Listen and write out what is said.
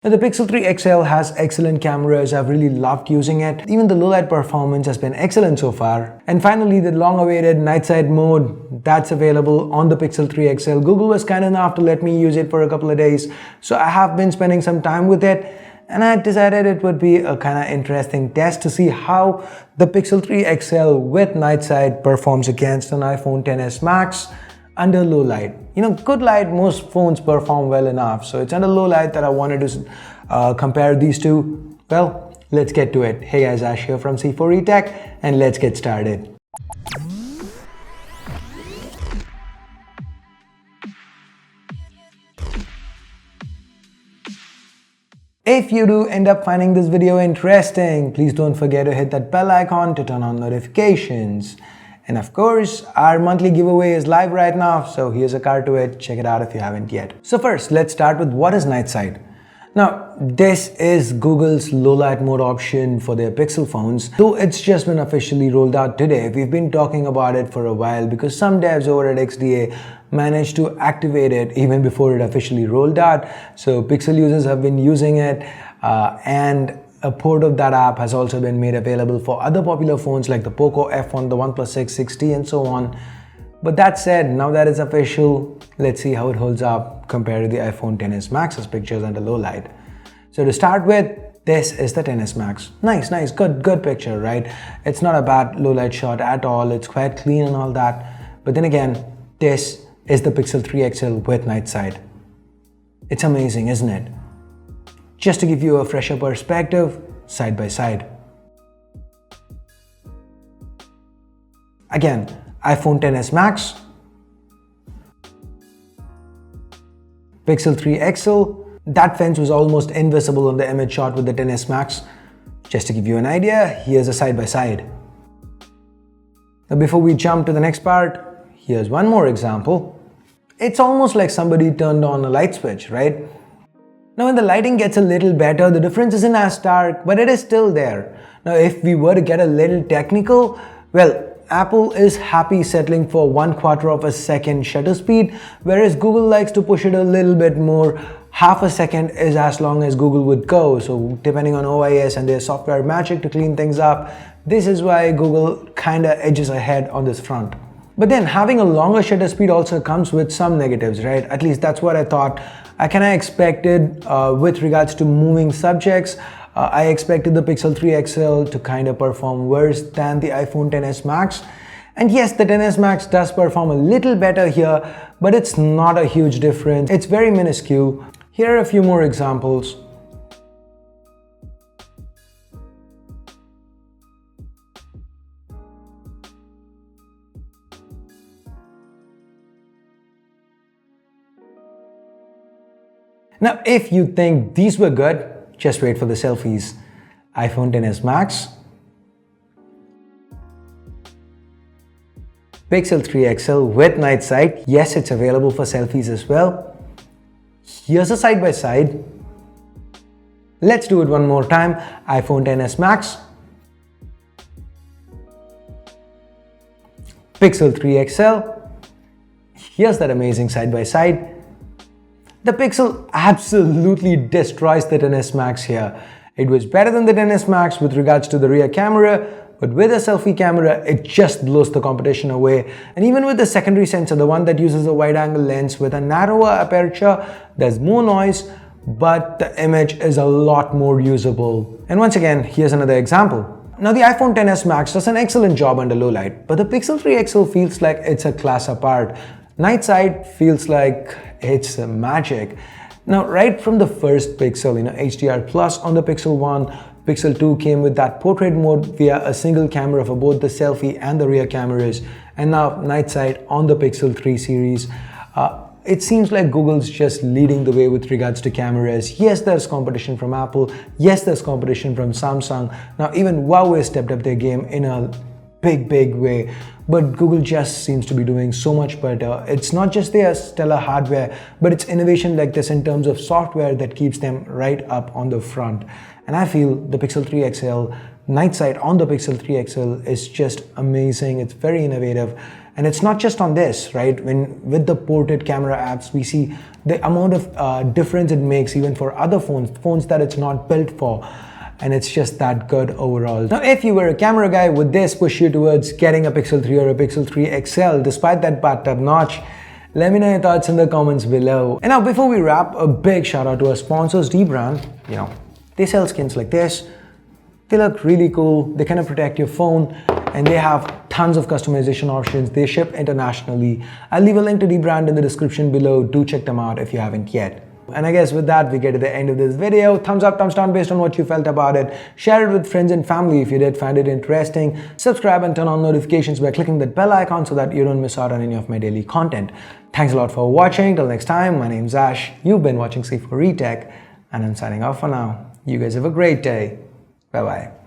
Now, the Pixel 3 XL has excellent cameras. I've really loved using it. Even the low light performance has been excellent so far. And finally, the long-awaited NightSight mode, that's available on the Pixel 3 XL. Google was kind enough to let me use it for a couple of days. So I have been spending some time with it. And I decided it would be a kind of interesting test to see how the Pixel 3 XL with NightSight performs against an iPhone XS Max under low light. Good light, most phones perform well enough. So it's under low light that I wanted to compare these two. Well, let's get to it. Hey guys, Ash here from C4E Tech, and let's get started. If you do end up finding this video interesting, please don't forget to hit that bell icon to turn on notifications. And of course, our monthly giveaway is live right now, so here's a card to it. Check it out if you haven't yet. So first, let's start with what is NightSight. Now, this is Google's low light mode option for their Pixel phones, though it's just been officially rolled out today. We've been talking about it for a while because some devs over at XDA managed to activate it even before it officially rolled out. So Pixel users have been using it, and a port of that app has also been made available for other popular phones like the Poco F1, the OnePlus 6, 6T, and so on. But that said, now that it's official, let's see how it holds up compared to the iPhone XS Max's pictures under low light. So to start with, this is the XS Max. Nice, good picture, right? It's not a bad low light shot at all. It's quite clean and all that. But then again, this is the Pixel 3 XL with NightSight. It's amazing, isn't it? Just to give you a fresher perspective, side by side. Again, iPhone XS Max, Pixel 3 XL. That fence was almost invisible on the image shot with the XS Max. Just to give you an idea, here's a side by side. Now before we jump to the next part, here's one more example. It's almost like somebody turned on a light switch, right? Now when the lighting gets a little better, the difference isn't as stark, but it is still there. Now if we were to get a little technical, well, Apple is happy settling for 1/4 of a second shutter speed, whereas Google likes to push it a little bit more. Half a second is as long as Google would go. So depending on OIS and their software magic to clean things up, this is why Google kinda edges ahead on this front. But then having a longer shutter speed also comes with some negatives, right? At least that's what I thought. I kinda expected with regards to moving subjects, I expected the Pixel 3 XL to kind of perform worse than the iPhone XS Max. And yes, the XS Max does perform a little better here, but it's not a huge difference. It's very minuscule. Here are a few more examples. Now, if you think these were good, just wait for the selfies. iPhone XS Max, Pixel 3 XL with NightSight. Yes, it's available for selfies as well. Here's a side by side. Let's do it one more time. iPhone XS Max, Pixel 3 XL. Here's that amazing side by side. The Pixel absolutely destroys the XS Max here. It was better than the XS Max with regards to the rear camera, but with a selfie camera, it just blows the competition away. And even with the secondary sensor, the one that uses a wide-angle lens with a narrower aperture, there's more noise, but the image is a lot more usable. And once again, here's another example. Now the iPhone XS Max does an excellent job under low light, but the Pixel 3 XL feels like it's a class apart. NightSight feels like it's magic. Now, right from the first Pixel, HDR Plus on the Pixel 1, Pixel 2 came with that portrait mode via a single camera for both the selfie and the rear cameras, and now NightSight on the Pixel 3 series. It seems like Google's just leading the way with regards to cameras. Yes, there's competition from Apple. Yes, there's competition from Samsung. Now, even Huawei stepped up their game in a big way, but Google just seems to be doing so much better. It's not just their stellar hardware, but it's innovation like this in terms of software that keeps them right up on the front. And I feel the Pixel 3 XL, NightSight on the Pixel 3 XL is just amazing. It's very innovative. And it's not just on this, right? With the ported camera apps, we see the amount of difference it makes even for other phones that it's not built for. And it's just that good overall. Now, if you were a camera guy, would this push you towards getting a Pixel 3 or a Pixel 3 XL despite that bathtub notch? Let me know your thoughts in the comments below. And now, before we wrap, a big shout out to our sponsors, Dbrand. You know, they sell skins like this. They look really cool. They kind of protect your phone, and they have tons of customization options. They ship internationally. I'll leave a link to Dbrand in the description below. Do check them out if you haven't yet. And I guess with that, we get to the end of this video. Thumbs up, thumbs down based on what you felt about it. Share it with friends and family if you did find it interesting. Subscribe and turn on notifications by clicking that bell icon so that you don't miss out on any of my daily content. Thanks a lot for watching. Till next time, my name's Ash. You've been watching C4E Tech, and I'm signing off for now. You guys have a great day. Bye-bye.